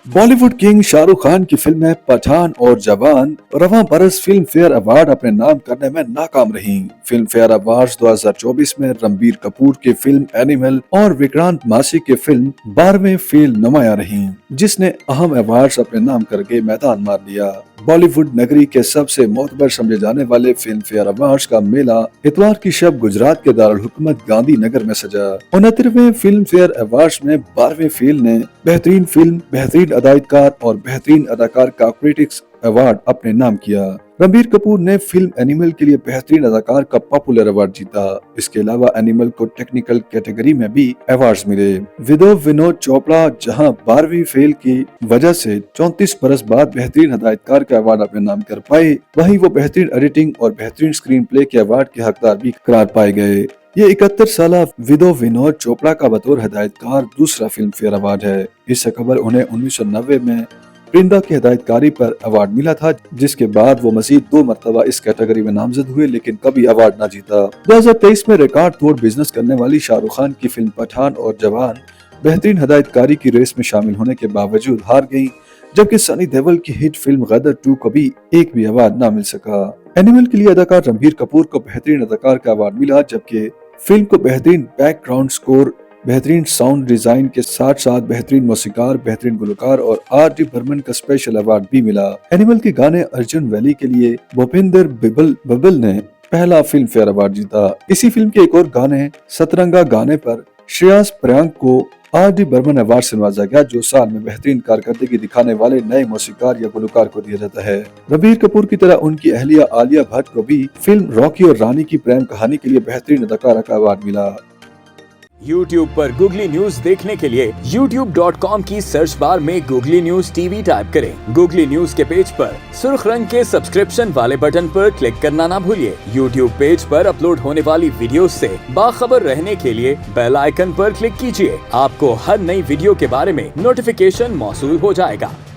Bollywood king Shahrukh Khan की फिल्में पठान और जवान रवां बरस फिल्म फेयर अवार्ड अपने नाम करने में नाकाम रहीं। फिल्म फेयर अवार्ड्स 2024 में रणबीर कपूर की फिल्म एनिमल और विक्रांत मासी की फिल्म 12वें फेल नुमाया रहीं, जिसने अहम अवार्ड्स अपने नाम करके मैदान मार लिया। बॉलीवुड नगरी के सबसे मोतबर समझे जाने वाले फिल्म फेयर अवार्ड्स का मेला इतवार की शब गुजरात के दारुल हुकूमत गांधी नगर में सजा। 69वें फिल्म फेयर अवार्ड्स में 12वें फेल ने बेहतरीन फिल्म, बेहतरीन अदाकार और बेहतरीन अदाकार का क्रिटिक्स अवार्ड अपने नाम किया। रणबीर कपूर ने फिल्म एनिमल के लिए बेहतरीन अदाकार का पॉपुलर अवार्ड जीता। इसके अलावा एनिमल को टेक्निकल कैटेगरी में भी अवार्ड्स मिले। विनोद चोपड़ा जहां 12वीं फेल की वजह से 34 बरस बाद बेहतरीन हदायतकार का अवार्ड अपने नाम कर पाए, वहीं वो बेहतरीन एडिटिंग और बेहतरीन स्क्रीन प्ले के अवार्ड के हकदार भी करार पाए गए। ये 71 साल विनोद चोपड़ा का बतौर हदायतकार दूसरा फिल्म फेयर अवार्ड है। इससे कबल उन्हें 1990 में परिंदा की हदायतकारी पर अवार्ड मिला था, जिसके बाद वो मजीद 2 मरतबा इस कैटेगरी में नामजद हुए लेकिन कभी अवार्ड न जीता। 2023 में रिकॉर्ड तोड़ बिजनेस करने वाली शाहरुख खान की फिल्म पठान और जवान बेहतरीन हदायतकारी की रेस में शामिल होने के बावजूद हार गयी, जबकि सनी देओल की हिट फिल्म गदर 2 को भी एक भी अवार्ड न मिल सका। एनिमल के लिए अदाकार रणबीर कपूर को बेहतरीन अदाकार का अवार्ड मिला, जबकि फिल्म को बेहतरीन बैकग्राउंड स्कोर, बेहतरीन साउंड डिजाइन के साथ साथ बेहतरीन मौसीकार, बेहतरीन गुलकार और R.D. बर्मन का स्पेशल अवार्ड भी मिला। एनिमल के गाने अर्जुन वैली के लिए भूपिंदर बबल ने पहला फिल्म फेयर अवार्ड जीता। इसी फिल्म के एक और गाने सतरंगा गाने पर श्रेयस प्रियांक को R.D. बर्मन अवार्ड से नवाजा गया, जो साल में बेहतरीन कारकर्दगी दिखाने वाले नए मौसीकार या गुलकार को दिया जाता है। रणबीर कपूर की तरह उनकी अहलिया आलिया भट्ट को भी फिल्म रॉकी और रानी की प्रेम कहानी के लिए बेहतरीन अदाकारा का अवार्ड मिला। YouTube पर गूगली न्यूज देखने के लिए youtube.com की सर्च बार में गूगली न्यूज टीवी टाइप करें। गूगली न्यूज के पेज पर सुर्ख रंग के सब्सक्रिप्शन वाले बटन पर क्लिक करना ना भूलिए। YouTube पेज पर अपलोड होने वाली वीडियोस से बाखबर रहने के लिए बेल आइकन पर क्लिक कीजिए। आपको हर नई वीडियो के बारे में नोटिफिकेशन मौसूल हो जाएगा।